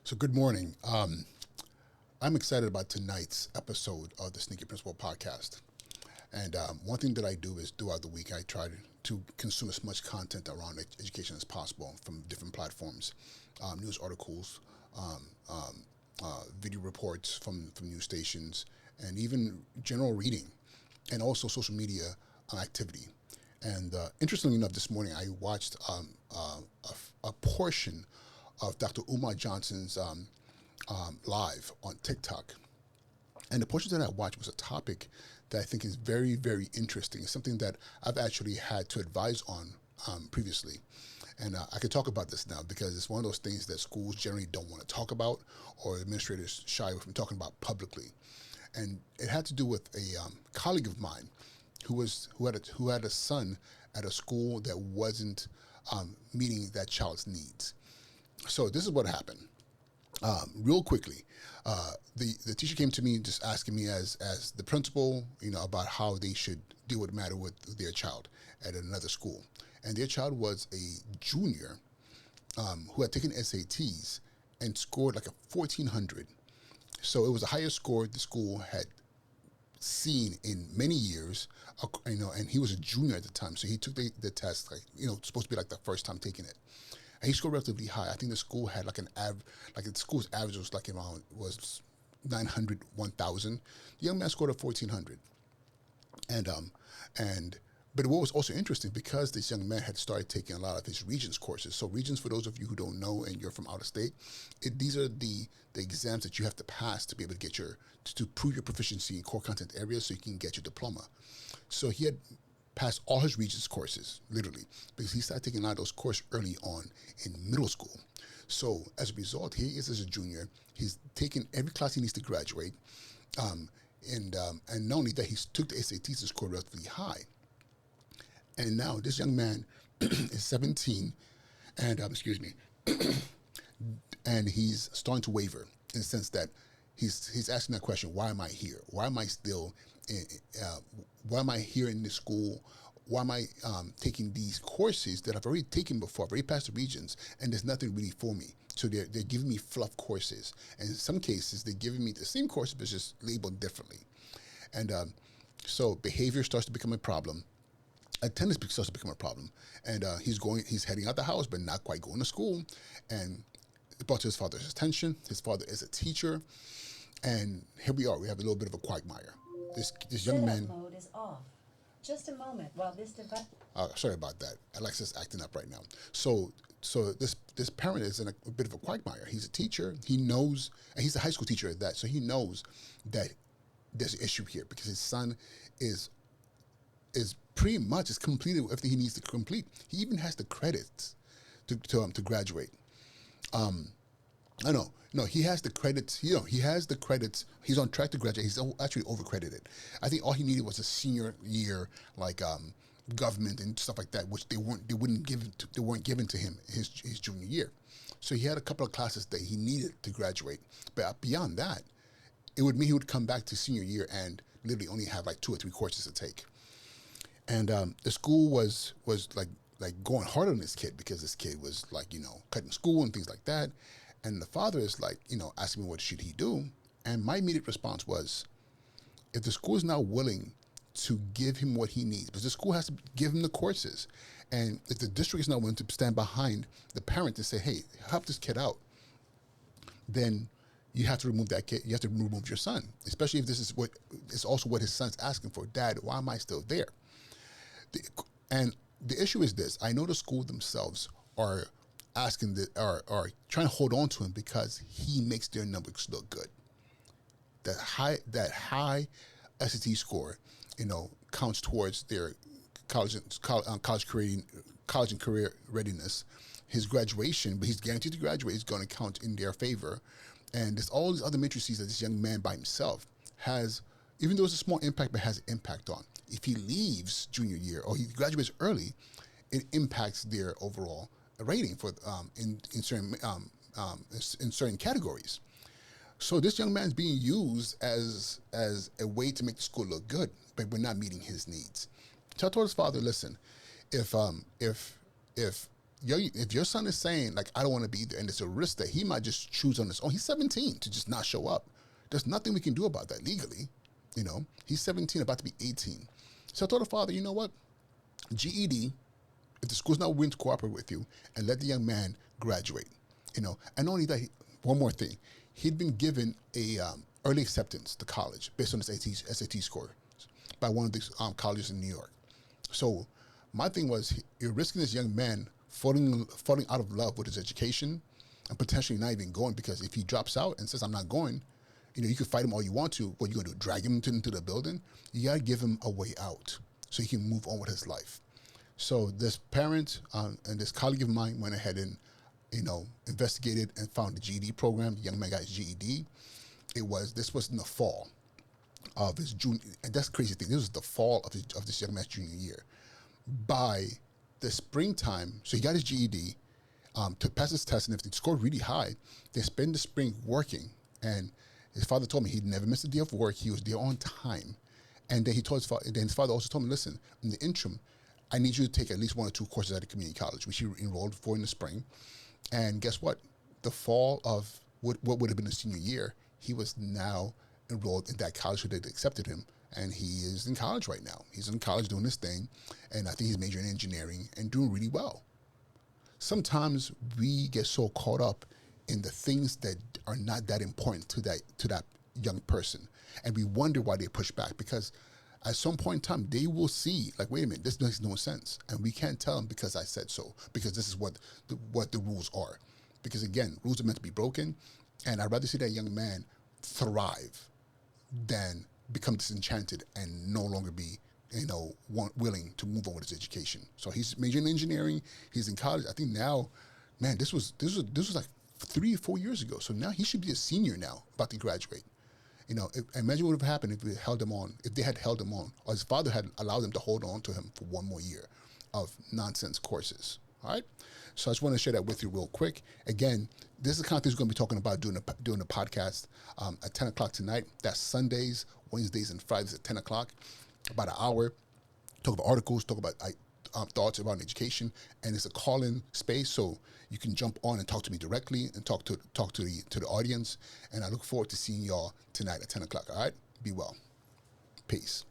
So good morning. I'm excited about tonight's episode of the Sneaky Principal podcast. And one thing that I do is throughout the week, I try to consume as much content around education as possible from different platforms, news articles, um, um, video reports from news stations, and even general reading, and also social media activity. And interestingly enough, this morning I watched a portion of Dr. Umar Johnson's live on TikTok. And the portion that I watched was a topic that I think is very, very interesting. It's something that I've actually had to advise on previously. And I could talk about this now because it's one of those things that schools generally don't want to talk about or administrators shy away from talking about publicly. And it had to do with a colleague of mine who had a son at a school that wasn't meeting that child's needs. So this is what happened. Real quickly, the teacher came to me just asking me as the principal, about how they should deal with the matter with their child at another school, and their child was a junior who had taken SATs and scored like a 1400. So it was the highest score the school had seen in many years, and he was a junior at the time, so he took the test like supposed to be like the first time taking it. And he scored relatively high. I think the school had like like the school's average was like around was 900, 1,000. The young man scored a 1,400, and and but what was also interesting because this young man had started taking a lot of his Regents courses. So Regents, for those of you who don't know and you're from out of state, these are the exams that you have to pass to be able to get to prove your proficiency in core content areas so you can get your diploma. So he had passed all his Regents courses, literally, because he started taking a lot of those courses early on in middle school. So as a result, he is as a junior. He's taken every class he needs to graduate, um, and not only that, he took the SATs to score relatively high. And now this young man is 17, and excuse me, and he's starting to waver in the sense that he's asking that question: Why am I here? Why am I still? In, uh, why am I here in this school? Why am I taking these courses that I've already taken before? I've already passed the Regents, and there's nothing really for me. So they're giving me fluff courses, and in some cases they're giving me the same course but just labeled differently. And so behavior starts to become a problem. Attendance starts to become a problem, and he's heading out the house but not quite going to school, and it brought to his father's attention. His father is a teacher, and here we are. We have a little bit of a quagmire. This young Setup man. mode is off. Just a moment while this device. Sorry about that. Alexa's acting up right now. So this parent is in a bit of a quagmire. He's a teacher. He knows, and he's a high school teacher at that. So he knows that there's an issue here because his son is pretty much is completed everything he needs to complete. He even has the credits to graduate. Um, I know. No, he has the credits. He has the credits. He's on track to graduate. He's actually overcredited. I think all he needed was a senior year, like government and stuff like that, which they weren't given to him his junior year. So he had a couple of classes that he needed to graduate. But beyond that, it would mean he would come back to senior year and literally only have like 2 or 3 courses to take. And the school was like going hard on this kid because this kid was like cutting school and things like that. And the father is like asking me what should he do. And my immediate response was, if the school is not willing to give him what he needs, because the school has to give him the courses, and if the district is not willing to stand behind the parent and say, hey, help this kid out, then you have to remove that kid. You have to remove your son, especially if this is what is also what his son's asking for. Dad, why am I still there? The, and the issue is this: I know the school themselves are asking are trying to hold on to him because he makes their numbers look good. That high SAT score, counts towards their college and career readiness. His graduation, but he's guaranteed to graduate, is going to count in their favor. And there's all these other matrices that this young man by himself has, even though it's a small impact, but has an impact on. If he leaves junior year or he graduates early, it impacts their overall rating for in certain categories. So this young man is being used as a way to make the school look good, but we're not meeting his needs. So I told his father, listen, if if your son is saying like I don't want to be there, and it's a risk that he might just choose on his own. He's 17 to just not show up. There's nothing we can do about that legally. He's 17, about to be 18. So I told the father, you know what, GED. If the school's not willing to cooperate with you, and let the young man graduate, and only that, one more thing, he'd been given a early acceptance to college based on his SAT score by one of the colleges in New York. So my thing was, you're risking this young man falling out of love with his education and potentially not even going, because if he drops out and says, I'm not going, you can fight him all you want to. What are you going to do, drag him into the building? You got to give him a way out so he can move on with his life. So this parent and this colleague of mine went ahead and, investigated and found the GED program. The young man got his GED. This was in the fall of his junior, and that's the crazy thing. This was the fall of this young man's junior year. By the springtime, so he got his GED to pass his test, and if they scored really high, they spend the spring working. And his father told me he'd never missed a day of work. He was there on time. And then his father also told me, listen, in the interim, I need you to take at least 1 or 2 courses at a community college, which he enrolled for in the spring. And guess what? The fall of what would have been his senior year, he was now enrolled in that college where they accepted him. And he is in college right now. He's in college doing this thing. And I think he's majoring in engineering and doing really well. Sometimes we get so caught up in the things that are not that important to that young person. And we wonder why they push back, because at some point in time, they will see, like, wait a minute, this makes no sense. And we can't tell them because I said so, because this is what the rules are. Because, again, rules are meant to be broken. And I'd rather see that young man thrive than become disenchanted and no longer be, willing to move on with his education. So he's majoring in engineering. He's in college. I think now, man, this was like 3 or 4 years ago. So now he should be a senior now, about to graduate. Imagine what would have happened if they had held him on, or his father had allowed them to hold on to him for 1 more year of nonsense courses. All right. So I just want to share that with you real quick. Again, this is the kind of things we're going to be talking about doing a podcast at 10 o'clock tonight. That's Sundays, Wednesdays, and Fridays at 10 o'clock, about an hour. Talk about articles, talk about thoughts around education, and it's a call-in space, so you can jump on and talk to me directly and talk to the audience. And I look forward to seeing y'all tonight at 10 o'clock. All right, be well, peace.